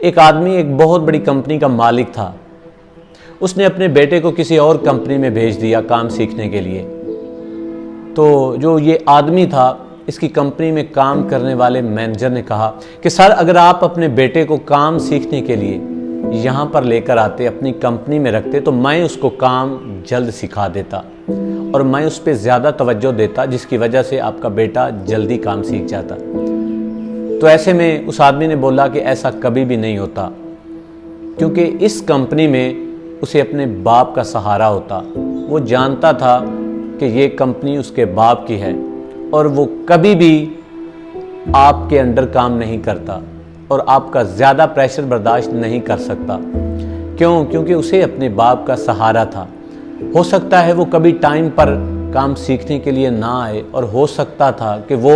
एक आदमी एक बहुत बड़ी कंपनी का मालिक था। उसने अपने बेटे को किसी और कंपनी में भेज दिया काम सीखने के लिए। तो जो ये आदमी था, इसकी कंपनी में काम करने वाले मैनेजर ने कहा कि सर, अगर आप अपने बेटे को काम सीखने के लिए यहाँ पर लेकर आते, अपनी कंपनी में रखते, तो मैं उसको काम जल्द सिखा देता और मैं उस पर ज़्यादा तवज्जो देता, जिसकी वजह से आपका बेटा जल्दी काम सीख जाता। तो ऐसे में उस आदमी ने बोला कि ऐसा कभी भी नहीं होता, क्योंकि इस कंपनी में उसे अपने बाप का सहारा होता। वो जानता था कि ये कंपनी उसके बाप की है और वो कभी भी आपके अंडर काम नहीं करता और आपका ज़्यादा प्रेशर बर्दाश्त नहीं कर सकता। क्यों? क्योंकि उसे अपने बाप का सहारा था। हो सकता है वो कभी टाइम पर काम सीखने के लिए ना आए और हो सकता था कि वो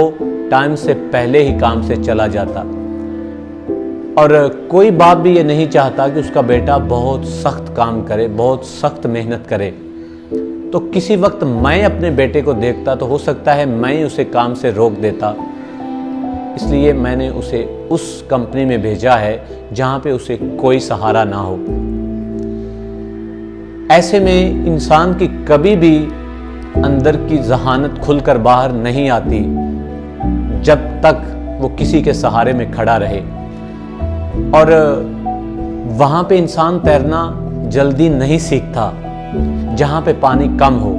टाइम से पहले ही काम से चला जाता। और कोई बाप भी ये नहीं चाहता कि उसका बेटा बहुत सख्त काम करे, बहुत सख्त मेहनत करे। तो किसी वक्त मैं अपने बेटे को देखता तो हो सकता है मैं उसे काम से रोक देता। इसलिए मैंने उसे उस कंपनी में भेजा है जहाँ पे उसे कोई सहारा ना हो। ऐसे में इंसान की कभी भी अंदर की ज़हानत खुलकर बाहर नहीं आती जब तक वो किसी के सहारे में खड़ा रहे। और वहाँ पे इंसान तैरना जल्दी नहीं सीखता। जहाँ पे पानी कम हो,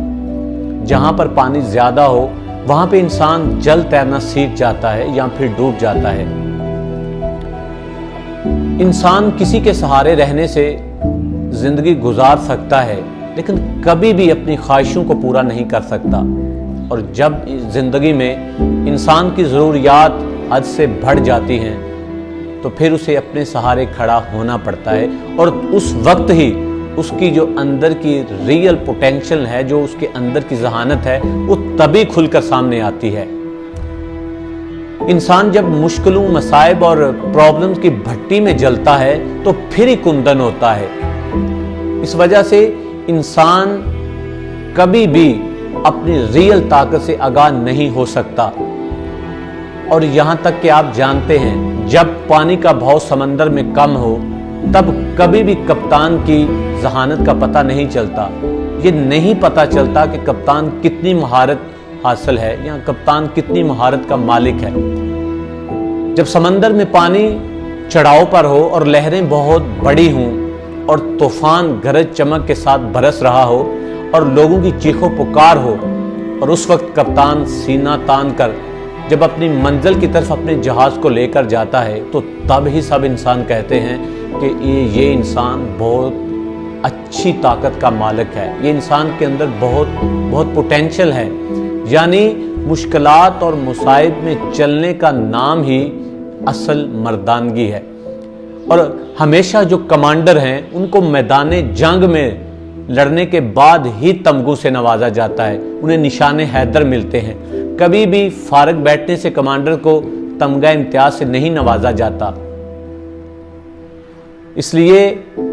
जहाँ पर पानी ज़्यादा हो, वहाँ पे इंसान जल्द तैरना सीख जाता है या फिर डूब जाता है। इंसान किसी के सहारे रहने से ज़िंदगी गुजार सकता है, लेकिन कभी भी अपनी ख्वाहिशों को पूरा नहीं कर सकता। और जब ज़िंदगी में इंसान की ज़रूरियात हद से बढ़ जाती हैं तो फिर उसे अपने सहारे खड़ा होना पड़ता है। और उस वक्त ही उसकी जो अंदर की रियल पोटेंशियल है, जो उसके अंदर की ज़हानत है, वो तभी खुलकर सामने आती है। इंसान जब मुश्किलों, मसाइब और प्रॉब्लम्स की भट्टी में जलता है तो फिर ही कुंदन होता है। इस वजह से इंसान कभी भी अपनी रियल ताकत से आगाह नहीं हो सकता। और यहाँ तक कि आप जानते हैं, जब पानी का बहाव समंदर में कम हो तब कभी भी कप्तान की ज़हानत का पता नहीं चलता। ये नहीं पता चलता कि कप्तान कितनी महारत हासिल है या कप्तान कितनी महारत का मालिक है। जब समंदर में पानी चढ़ाव पर हो और लहरें बहुत बड़ी हों और तूफान गरज चमक के साथ बरस रहा हो और लोगों की चीखों पुकार हो, और उस वक्त कप्तान सीना तान कर जब अपनी मंजिल की तरफ अपने जहाज़ को लेकर जाता है, तो तब ही सब इंसान कहते हैं कि ये इंसान बहुत अच्छी ताकत का मालिक है, ये इंसान के अंदर बहुत पोटेंशियल है। यानी मुश्किलात और मुसाइब में चलने का नाम ही असल मर्दानगी है। और हमेशा जो कमांडर हैं उनको मैदाने जंग में लड़ने के बाद ही तमगू से नवाजा जाता है, उन्हें निशाने हैदर मिलते हैं। कभी भी फारग बैठने से कमांडर को तमगा इम्तियाज से नहीं नवाजा जाता। इसलिए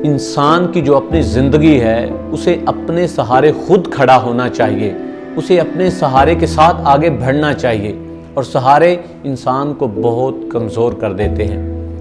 इंसान की जो अपनी ज़िंदगी है उसे अपने सहारे खुद खड़ा होना चाहिए, उसे अपने सहारे के साथ आगे बढ़ना चाहिए। और सहारे इंसान को बहुत कमज़ोर कर देते हैं।